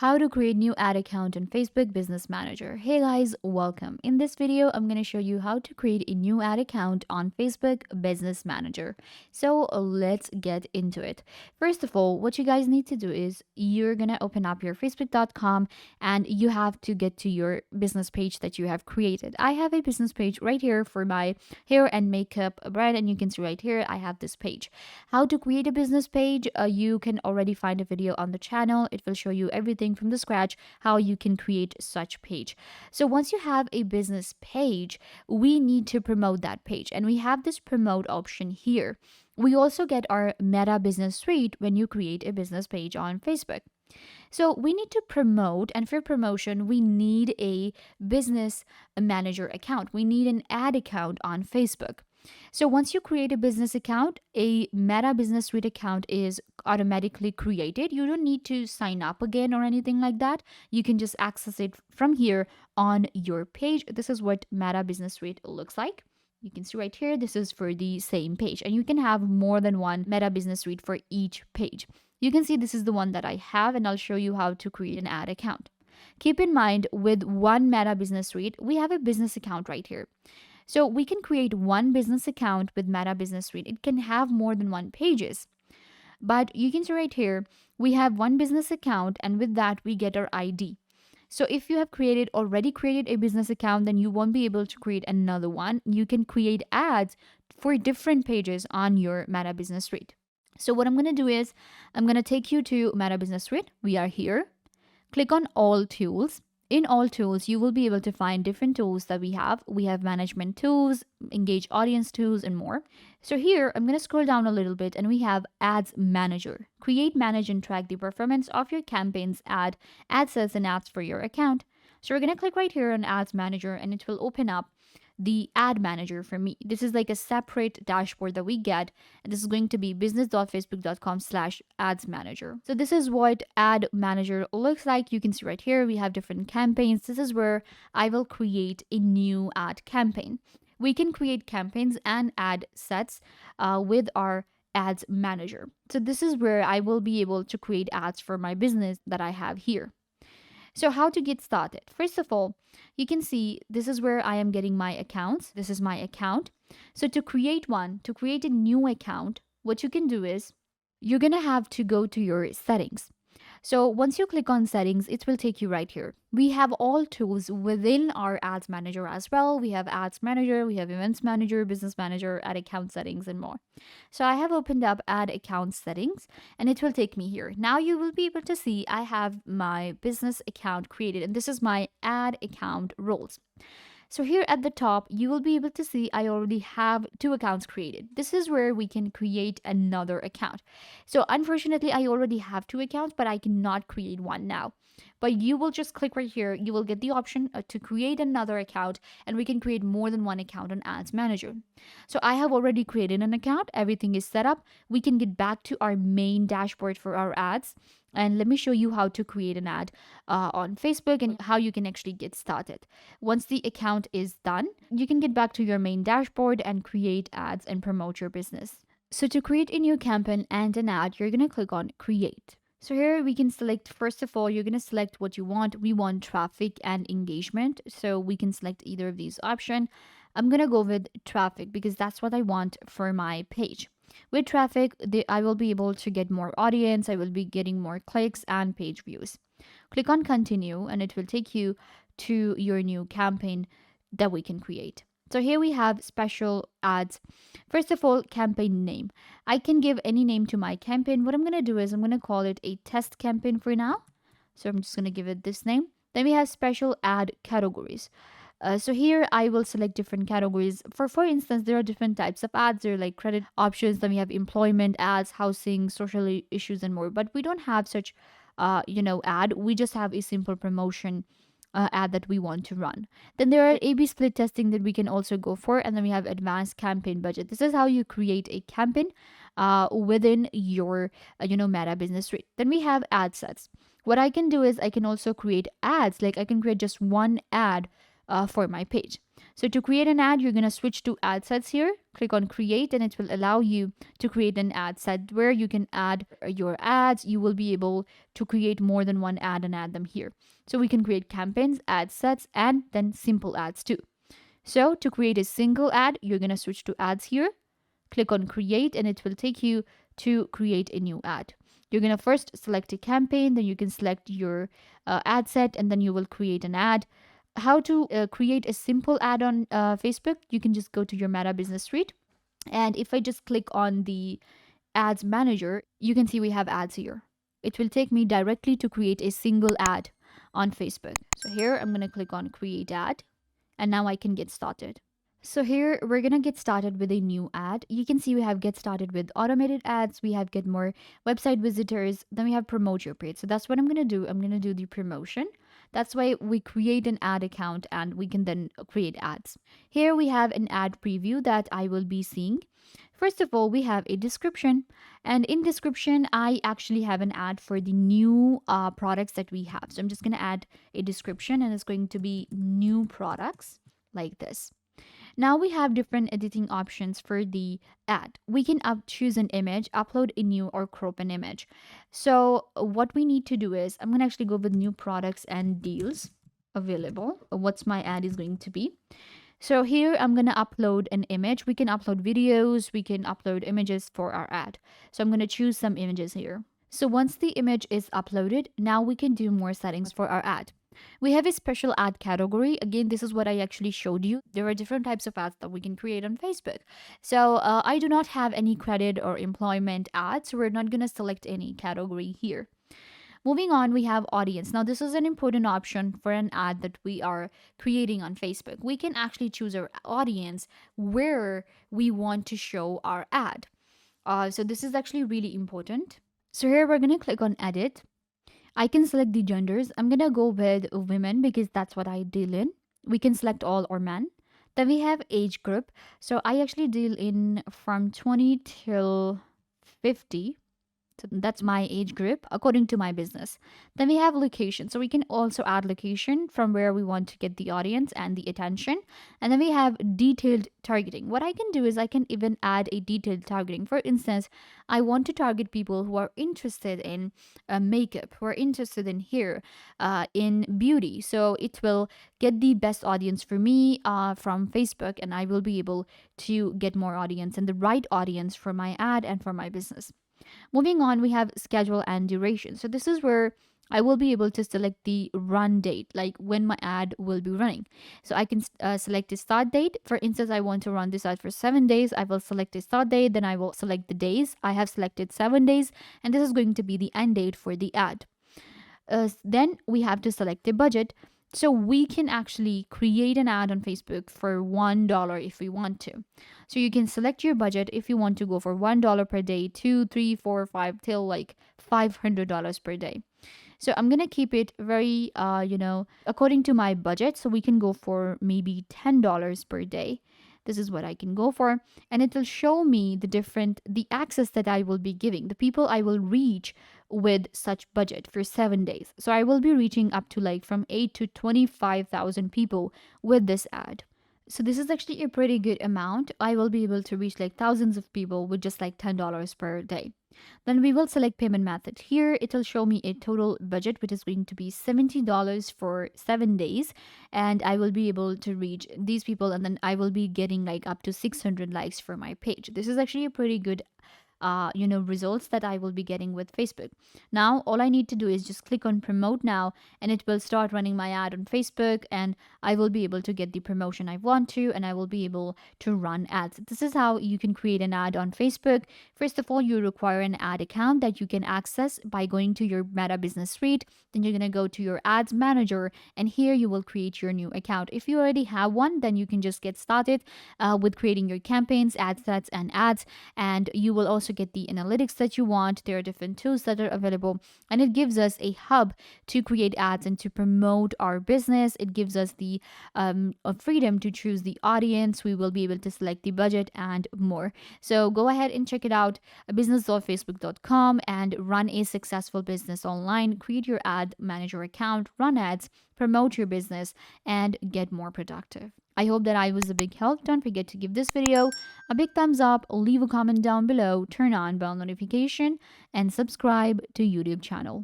How to create new ad account on Facebook Business Manager. Hey guys, welcome. In this video, I'm going to show you how to create a new ad account on Facebook Business Manager. So let's get into it. First of all, what you guys need to do is you're going to open up your facebook.com and you have to get to your business page that you have created. I have a business page right here for my hair and makeup brand, and you can see right here I have this page. How to create a business page, you can already find a video on the channel. It will show you everything from the scratch how you can create such page. So once you have a business page, we need to promote that page, and we have this promote option here. We also get our Meta Business Suite when you create a business page on Facebook. So we need to promote, and for promotion, we need a business manager account. We need an ad account on Facebook. So once you create a business account, a Meta Business Suite account is automatically created. You don't need to sign up again or anything like that. You can just access it from here on your page. This is what Meta Business Suite looks like. You can see right here, this is for the same page, and you can have more than one Meta Business Suite for each page. You can see this is the one that I have, and I'll show you how to create an ad account. Keep in mind, with one Meta Business Suite, we have a business account right here. So we can create one business account with Meta Business Suite. It can have more than one pages. But you can see right here, we have one business account, and with that we get our ID. So if you have already created a business account, then you won't be able to create another one. You can create ads for different pages on your Meta Business Suite. So what I'm going to do is I'm going to take you to Meta Business Suite. We are here. Click on All Tools. In All Tools, you will be able to find different tools that we have. We have management tools, engage audience tools, and more. So here, I'm going to scroll down a little bit, and we have Ads Manager. Create, manage, and track the performance of your campaigns, ad sets, and ads for your account. So we're going to click right here on Ads Manager, and it will open up the ad manager for me. This is like a separate dashboard that we get, and this is going to be business.facebook.com/ads manager. So this is what ad manager looks like. You can see right here we have different campaigns. This is where I will create a new ad campaign. We can create campaigns and ad sets with our ads manager. So this is where I will be able to create ads for my business that I have here. So how to get started? First of all, you can see this is where I am getting my accounts. This is my account. So to create a new account, what you can do is you're going to have to go to your settings. So once you click on settings, it will take you right here. We have all tools within our ads manager as well. We have ads manager, we have events manager, business manager, ad account settings, and more. So I have opened up ad account settings, and it will take me here. Now you will be able to see I have my business account created, and this is my ad account roles. So here at the top, you will be able to see I already have 2 accounts created. This is where we can create another account. So unfortunately, I already have 2 accounts, but I cannot create one now. But you will just click right here. You will get the option to create another account, and we can create more than one account on Ads Manager. So I have already created an account. Everything is set up. We can get back to our main dashboard for our ads. And let me show you how to create an ad on Facebook and how you can actually get started. Once the account is done, you can get back to your main dashboard and create ads and promote your business. So to create a new campaign and an ad, you're going to click on Create. So here we can select, first of all, you're going to select what you want. We want traffic and engagement. So we can select either of these options. I'm going to go with traffic because that's what I want for my page. With traffic, I will be able to get more audience, I will be getting more clicks and page views. Click on continue, and it will take you to your new campaign that we can create. So here we have special ads. First of all, campaign name. I can give any name to my campaign. What I'm going to do is I'm going to call it a test campaign for now. So I'm just going to give it this name. Then we have special ad categories. So here I will select different categories. For instance, there are different types of ads. There are like credit options. Then we have employment ads, housing, social issues, and more. But we don't have such, ad. We just have a simple promotion ad that we want to run. Then there are A/B split testing that we can also go for, and then we have advanced campaign budget. This is how you create a campaign within your Meta Business Suite. Then we have ad sets. What I can do is I can also create ads. Like I can create just one ad for my page. So to create an ad, you're going to switch to ad sets here, click on create, and it will allow you to create an ad set where you can add your ads. You will be able to create more than one ad and add them here. So we can create campaigns, ad sets, and then simple ads too. So to create a single ad, you're going to switch to ads here, click on create, and it will take you to create a new ad. You're going to first select a campaign, then you can select your ad set, and then you will create an ad. How to create a simple ad on Facebook? You can just go to your Meta Business Suite. And if I just click on the ads manager, you can see we have ads here. It will take me directly to create a single ad on Facebook. So here I'm going to click on create ad, and now I can get started. So here we're gonna get started with a new ad. You can see we have get started with automated ads, we have get more website visitors, then we have promote your page. So that's what I'm gonna do. I'm gonna do the promotion. That's why we create an ad account and we can then create ads. Here we have an ad preview that I will be seeing. First of all, we have a description, and in description I actually have an ad for the new products that we have. So I'm just gonna add a description, and it's going to be new products like this. Now we have different editing options for the ad. We can choose an image, upload a new, or crop an image. So what we need to do is, I'm going to actually go with new products and deals available. What's my ad is going to be. So here I'm going to upload an image. We can upload videos, we can upload images for our ad. So I'm going to choose some images here. So once the image is uploaded, now we can do more settings for our ad. We have a special ad category. Again, this is what I actually showed you. There are different types of ads that we can create on Facebook. So I do not have any credit or employment ads. So we're not going to select any category here. Moving on, we have audience. Now, this is an important option for an ad that we are creating on Facebook. We can actually choose our audience where we want to show our ad. So this is actually really important. So here we're going to click on edit. I can select the genders. I'm going to go with women because that's what I deal in. We can select all or men. Then we have age group. So I actually deal in from 20 till 50. So that's my age group according to my business. Then we have location. So we can also add location from where we want to get the audience and the attention. And then we have detailed targeting. What I can do is I can even add a detailed targeting. For instance, I want to target people who are interested in makeup, who are interested in hair, in beauty. So it will get the best audience for me from Facebook, and I will be able to get more audience and the right audience for my ad and for my business. Moving on, we have schedule and duration. So this is where I will be able to select the run date, like when my ad will be running. So I can select the start date. For instance, I want to run this ad for 7 days. I will select the start date, then I will select the days. I have selected 7 days, and this is going to be the end date for the ad. Then we have to select the budget. So we can actually create an ad on Facebook for $1 if we want to. So you can select your budget if you want to go for $1 per day, 2, 3, 4, 5, till like $500 per day. So I'm gonna keep it very, according to my budget. So we can go for maybe $10 per day. This is what I can go for, and it will show me the access that I will be giving, the people I will reach with such budget for 7 days. So I will be reaching up to like from 8 to 25,000 people with this ad. So this is actually a pretty good amount. I will be able to reach like thousands of people with just like $10 per day. Then we will select payment method. Here it will show me a total budget, which is going to be $70 for 7 days, and I will be able to reach these people, and then I will be getting like up to 600 likes for my page. This is actually a pretty good results that I will be getting with Facebook. Now all I need to do is just click on promote now, and it will start running my ad on Facebook, and I will be able to get the promotion I want to, and I will be able to run ads. This is how you can create an ad on Facebook. First of all, you require an ad account that you can access by going to your Meta Business Suite. Then you're going to go to your ads manager, and here you will create your new account. If you already have one, then you can just get started with creating your campaigns, ad sets, and ads, and you will also also get the analytics that you want. There are different tools that are available, and it gives us a hub to create ads and to promote our business. It gives us the freedom to choose the audience. We will be able to select the budget and more. So go ahead and check it out, business.facebook.com, and run a successful business online. Create your ad manager account, run ads, promote your business, and get more productive. I hope that I was a big help. Don't forget to give this video a big thumbs up, leave a comment down below, turn on bell notification, and subscribe to YouTube channel.